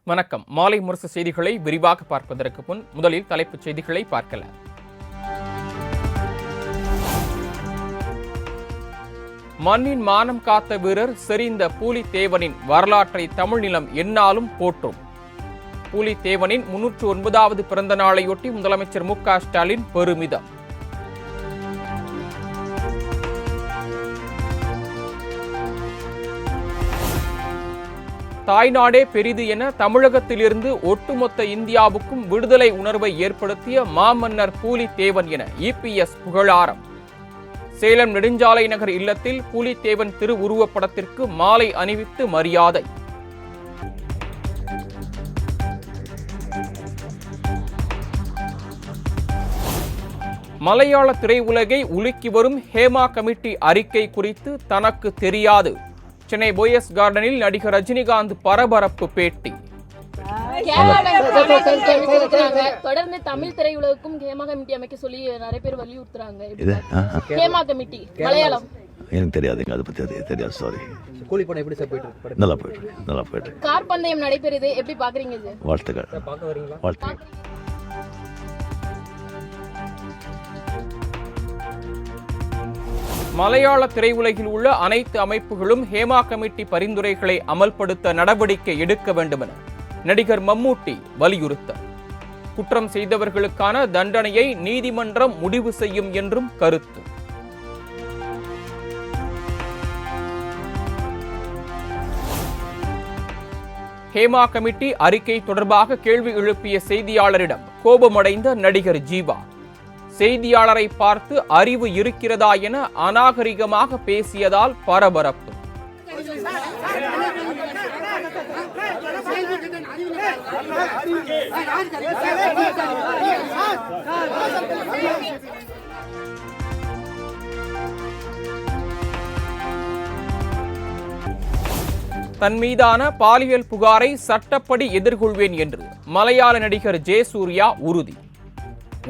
வணக்கம். மாலை முரசு செய்திகளை விரிவாக பார்ப்பதற்கு முன் முதலில் தலைப்புச் செய்திகளை பார்க்கலாம். மண்ணின் மானம் காத்த வீரர் செறிந்த பூலித்தேவனின் வரலாற்றை தமிழ் நிலம் எந்நாளும் போற்றும். பூலித்தேவனின் 309வது பிறந்த நாளையொட்டி முதலமைச்சர் மு.க. ஸ்டாலின் பெருமிதம். தாய்நாடே பெரிது என தமிழகத்திலிருந்து ஒட்டுமொத்த இந்தியாவுக்கும் விடுதலை உணர்வை ஏற்படுத்திய மாமன்னர் பூலித்தேவன் என இபிஎஸ் புகழாரம். சேலம் நெடுஞ்சாலை நகர் இல்லத்தில் பூலித்தேவன் திருவுருவப்படத்திற்கு மாலை அணிவித்து மரியாதை. மலையாள திரையுலகை உலுக்கி வரும் ஹேமா கமிட்டி அறிக்கை குறித்து தனக்கு தெரியாது. சென்னை போயஸ் கார்டனில் நடிகர் ரஜினிகாந்த் பரபரப்பு பேட்டி. தொடர்ந்து தமிழ் திரையுலகுக்கும் ஹேமா கமிட்டி அமைக்க சொல்லி நிறைய பேர் வலியுறுத்துறாங்க. ஹேமா கமிட்டி மலையாளம் எனக்கு தெரியாதுங்க, அதை பத்தி தெரியாது. சாரி. கூலி பணம் எப்படி சார் போயிட்டு? நல்லா போயிட்டு கார் பந்தயம் நடைபெறுது, எப்படி பாக்குறீங்க சார்? வாழ்த்துக்கள். பார்க்க வரீங்களா? வாழ்த்துக்கள். மலையாள திரையுலகில் உள்ள அனைத்து அமைப்புகளும் ஹேமா கமிட்டி பரிந்துரைகளை அமல்படுத்த நடவடிக்கை எடுக்க வேண்டும் என நடிகர் மம்மூட்டி வலியுறுத்தார். குற்றம் செய்தவர்களுக்கான தண்டனையை நீதிமன்றம் முடிவு செய்யும் என்றும் கருத்து. ஹேமா கமிட்டி அறிக்கை தொடர்பாக கேள்வி எழுப்பிய செய்தியாளரிடம் கோபமடைந்த நடிகர் ஜீவா செய்தியாளரை பார்த்து அறிவு இருக்கிறதா என அநாகரிகமாக பேசியதால் பரபரப்பு. தன் மீதான பாலியல் புகாரை சட்டப்படி எதிர்கொள்வேன் என்று மலையாள நடிகர் ஜெயசூர்யா உறுதி.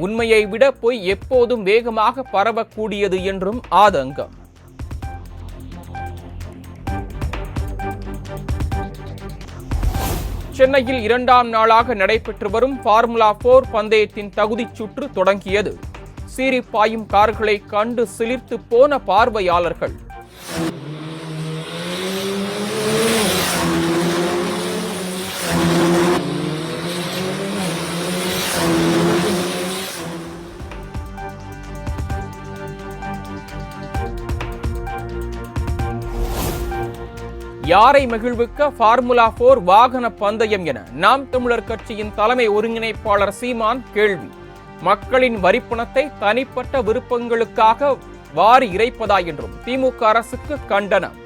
உண்மையை விட பொய் எப்போதும் வேகமாக பரவக்கூடியது என்றும் ஆதங்கம். சென்னையில் 2ஆம் நாளாக நடைபெற்று வரும் ஃபார்முலா 4 பந்தயத்தின் தகுதிச் சுற்று தொடங்கியது. சீறி பாயும் கார்களை கண்டு சிலிர்த்து போன பார்வையாளர்கள். யாரை மகிழ்விக்க ஃபார்முலா 4 வாகன பந்தயம் என நாம் தமிழர் கட்சியின் தலைமை ஒருங்கிணைப்பாளர் சீமான் கேள்வி. மக்களின் வரிப்பணத்தை தனிப்பட்ட விருப்பங்களுக்காக வாரி இறைப்பதா என்றும் திமுக அரசுக்கு கண்டனம்.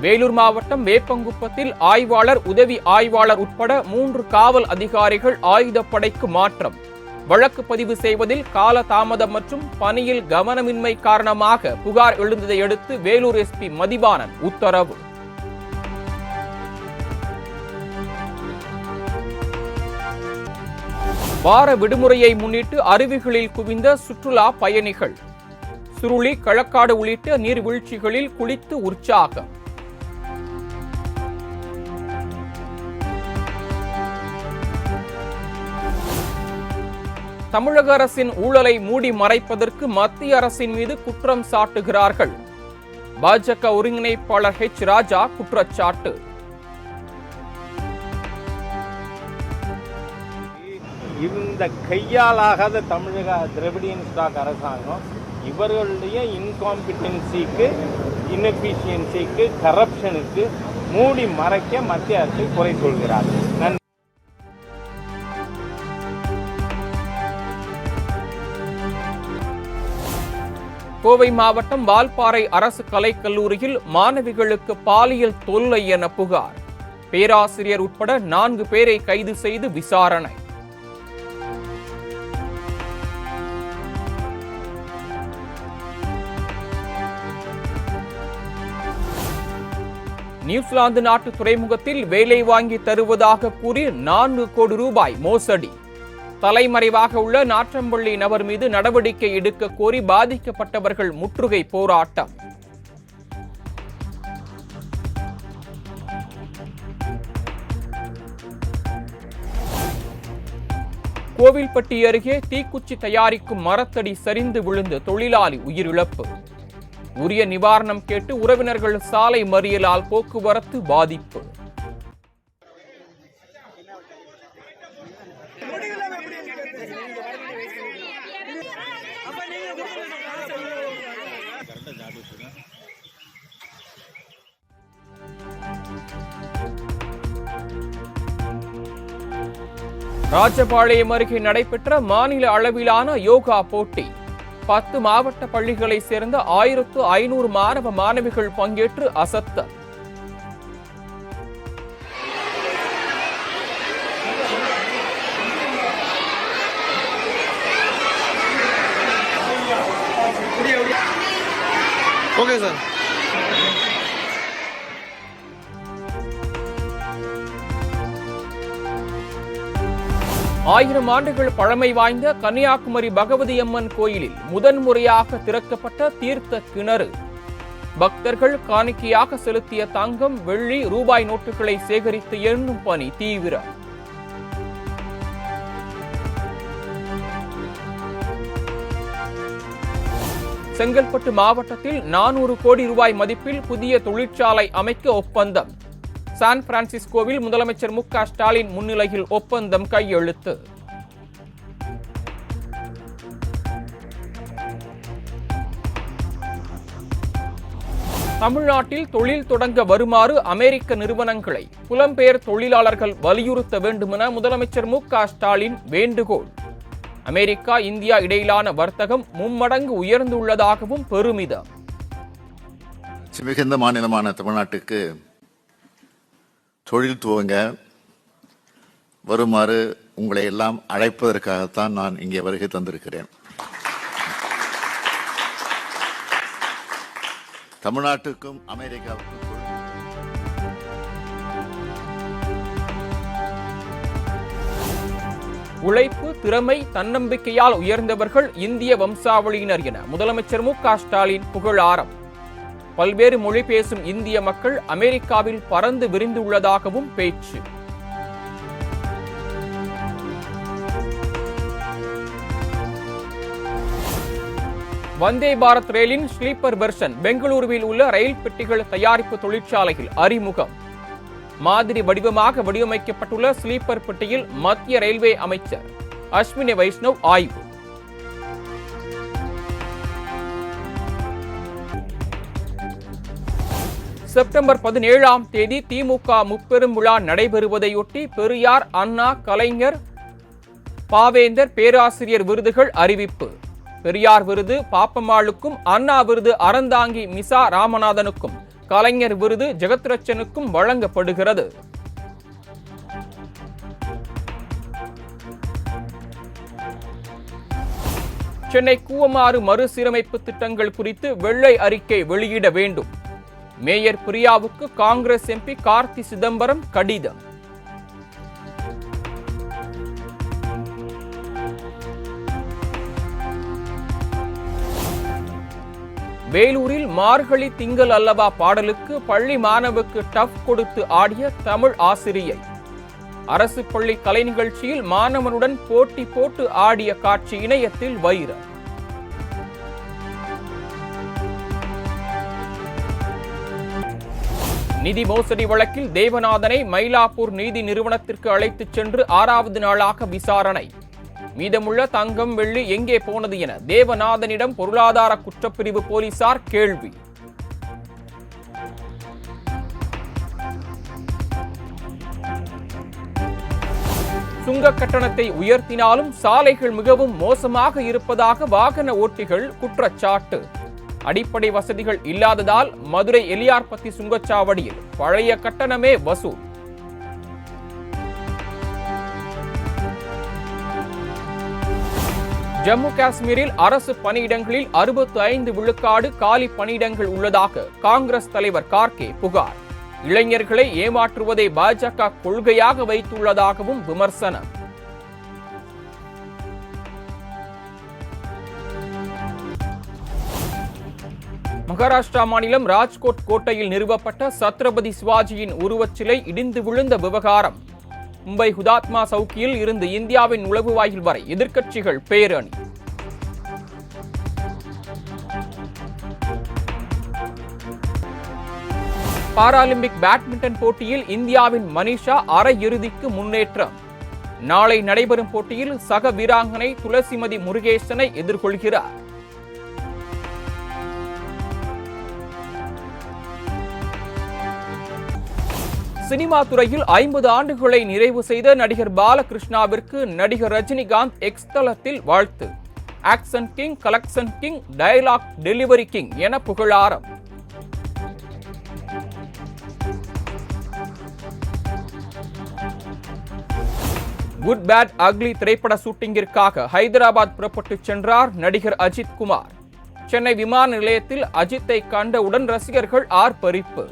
வேலூர் மாவட்டம் வேப்பங்குப்பத்தில் ஆய்வாளர், உதவி ஆய்வாளர் உட்பட 3 காவல் அதிகாரிகள் ஆயுதப்படைக்கு மாற்றம். வழக்கு பதிவு செய்வதில் கால தாமதம் மற்றும் பணியில் கவனமின்மை காரணமாக புகார் எழுந்ததை அடுத்து வேலூர் எஸ்பி மதிவாணன் உத்தரவு. வார விடுமுறையை முன்னிட்டு அருவிகளில் குவிந்த சுற்றுலா பயணிகள். சுருளி, களக்காடு உள்ளிட்ட நீர்வீழ்ச்சிகளில் குளித்து உற்சாகம். தமிழக அரசின் ஊழலை மூடி மறைப்பதற்கு மத்திய அரசின் மீது குற்றம் சாட்டுகிறார்கள். பாஜக ஒருங்கிணைப்பாளர் ராஜா குற்றச்சாட்டு. இந்த கையாலாகாத தமிழக திராவிடியன் ஸ்டாக் அரசாங்கம் இவர்களுடைய இன்காம்பிட்டன்சிக்கு, இன்எஃபிஷியன்சிக்கு, கரப்ஷனுக்கு மூடி மறைக்க மத்திய அரசை குறை சொல்கிறார்கள். கோவை மாவட்டம் வால்பாறை அரசு கலைக்கல்லூரியில் மாணவிகளுக்கு பாலியல் தொல்லை என புகார். பேராசிரியர் உட்பட 4 பேரை கைது செய்து விசாரணை. நியூசிலாந்து நாட்டு துறைமுகத்தில் வேலை வாங்கி தருவதாக கூறி 4 கோடி ரூபாய் மோசடி. தலைமறைவாக உள்ள நாற்றம்பள்ளி நபர் மீது நடவடிக்கை எடுக்க கோரி பாதிக்கப்பட்டவர்கள் முற்றுகை போராட்டம். கோவில்பட்டி அருகே தீக்குச்சி தயாரிக்கும் மரத்தடி சரிந்து விழுந்து தொழிலாளி உயிரிழப்பு. உரிய நிவாரணம் கேட்டு உறவினர்கள் சாலை மறியலால் போக்குவரத்து பாதிப்பு. ராஜபாளையம் அருகே நடைபெற்ற மாநில அளவிலான யோகா போட்டி. 10 மாவட்ட பள்ளிகளை சேர்ந்த 1500 மாணவ மாணவிகள் பங்கேற்று அசத்தல். Okay sir. ஆயிரம் ஆண்டுகள் பழமை வாய்ந்த கன்னியாகுமரி பகவதி அம்மன் கோயிலில் முதன்முறையாக திறக்கப்பட்ட தீர்த்த கிணறு. பக்தர்கள் காணிக்கையாக செலுத்திய தங்கம், வெள்ளி, ரூபாய் நோட்டுகளை சேகரித்து எண்ணும் பணி தீவிரம். செங்கல்பட்டு மாவட்டத்தில் 400 கோடி ரூபாய் மதிப்பில் புதிய தொழிற்சாலை அமைக்க ஒப்பந்தம். சான் பிரான்சிஸ்கோவில் முதலமைச்சர் மு க ஸ்டாலின் முன்னிலையில் ஒப்பந்தம் கையெழுத்து. தமிழ்நாட்டில் தொழில் தொடங்க வருமாறு அமெரிக்க நிறுவனங்களை புலம்பெயர் தொழிலாளர்கள் வலியுறுத்த வேண்டுமென முதலமைச்சர் மு க ஸ்டாலின் வேண்டுகோள். அமெரிக்கா, இந்தியா இடையிலான வர்த்தகம் 3 மடங்கு உயர்ந்துள்ளதாகவும் பெருமிதம். மிகுந்த மாநிலமான தமிழ்நாட்டுக்கு தொழில் துவங்க வருமாறு உங்களை எல்லாம் அழைப்பதற்காகத்தான் நான் இங்கே வருகை தந்திருக்கிறேன். தமிழ்நாட்டுக்கும் அமெரிக்காவுக்கும் உழைப்பு, திறமை, தன்னம்பிக்கையால் உயர்ந்தவர்கள் இந்திய வம்சாவளியினர் என முதலமைச்சர் மு க ஸ்டாலின் புகழாரம். பல்வேறு மொழி பேசும் இந்திய மக்கள் அமெரிக்காவில் பறந்து விரிந்துள்ளதாகவும் பேச்சு. வந்தே பாரத் ரயிலின் ஸ்லீப்பர் வெர்ஷன் பெங்களூருவில் உள்ள ரயில் பெட்டிகள் தயாரிப்பு தொழிற்சாலையில் அறிமுகம். மாதிரி வடிவமாக வடிவமைக்கப்பட்டுள்ள ஸ்லீப்பர் பெட்டியில் மத்திய ரயில்வே அமைச்சர் அஸ்வினி வைஷ்ணவ் ஆய்வு. செப்டம்பர் 17ஆம் தேதி திமுக முப்பெரும் விழா நடைபெறுவதையொட்டி பெரியார், அண்ணா, கலைஞர், பாவேந்தர், பேராசிரியர் விருதுகள் அறிவிப்பு. பெரியார் விருது பாப்பம்மாளுக்கும், அண்ணா விருது அறந்தாங்கி மிசா ராமநாதனுக்கும், கலைஞர் விருது ஜெகத்ரட்சனுக்கும் வழங்கப்படுகிறது. சென்னை கூவமாறு மறுசீரமைப்பு திட்டங்கள் குறித்து வெள்ளை அறிக்கை வெளியிட வேண்டும். மேயர் பிரியாவுக்கு காங்கிரஸ் எம்பி கார்த்தி சிதம்பரம் கடிதம். வேலூரில் மார்கழி திங்கள் அல்லவா பாடலுக்கு பள்ளி மாணவுக்கு டஃப் கொடுத்து ஆடிய தமிழ் ஆசிரியை. அரசு பள்ளி கலை நிகழ்ச்சியில் மாணவனுடன் போட்டி போட்டு ஆடிய காட்சி இணையத்தில் வைரல். நிதி மோசடி வழக்கில் தேவநாதனை மயிலாப்பூர் நீதி நிறுவனத்திற்கு அழைத்துச் சென்று 6வது நாளாக விசாரணை. மீதமுள்ள தங்கம், வெள்ளி எங்கே போனது என தேவநாதனிடம் பொருளாதார குற்றப்பிரிவு போலீசார் கேள்வி. சுங்க கட்டணத்தை உயர்த்தினாலும் சாலைகள் மிகவும் மோசமாக இருப்பதாக வாகன ஓட்டிகள் குற்றச்சாட்டு. அடிப்படை வசதிகள் இல்லாததால் மதுரை எலியார்பத்தி சுங்கச்சாவடியில் பழைய கட்டணமே வசூல். ஜம்மு காஷ்மீரில் அரசு பணியிடங்களில் 65 விழுக்காடு காலி பணியிடங்கள் உள்ளதாக காங்கிரஸ் தலைவர் கார்கே புகார். இளைஞர்களை ஏமாற்றுவதை பாஜக கொள்கையாக வைத்துள்ளதாகவும் விமர்சனம். மகாராஷ்டிரா மாநிலம் ராஜ்கோட் கோட்டையில் நிறுவப்பட்ட சத்ரபதி சிவாஜியின் உருவச்சிலை இடிந்து விழுந்த விவகாரம். மும்பை ஹுதாத்மா சவுக்கியில் இருந்து இந்தியாவின் நுழைவுவாயில் வரை எதிர்க்கட்சிகள் பேரணி. பாராலிம்பிக் பேட்மிண்டன் போட்டியில் இந்தியாவின் மனிஷா அரையிறுதிக்கு முன்னேற்றம். நாளை நடைபெறும் போட்டியில் சக வீராங்கனை துளசிமதி முருகேசனை எதிர்கொள்கிறார். சினிமா துறையில் 50 ஆண்டுகளை நிறைவு செய்த நடிகர் பாலகிருஷ்ணாவிற்கு நடிகர் ரஜினிகாந்த் எக்ஸ் தளத்தில் வாழ்த்து. Action king, collection king, dialogue delivery king என புகழாரம். குட் பேட் அக்லி திரைப்பட ஷூட்டிங்கிற்காக ஹைதராபாத் புறப்பட்டு சென்றார் நடிகர் அஜித் குமார். சென்னை விமான நிலையத்தில் அஜித்தை கண்டவுடன் ரசிகர்கள் ஆர்ப்பரிப்பு.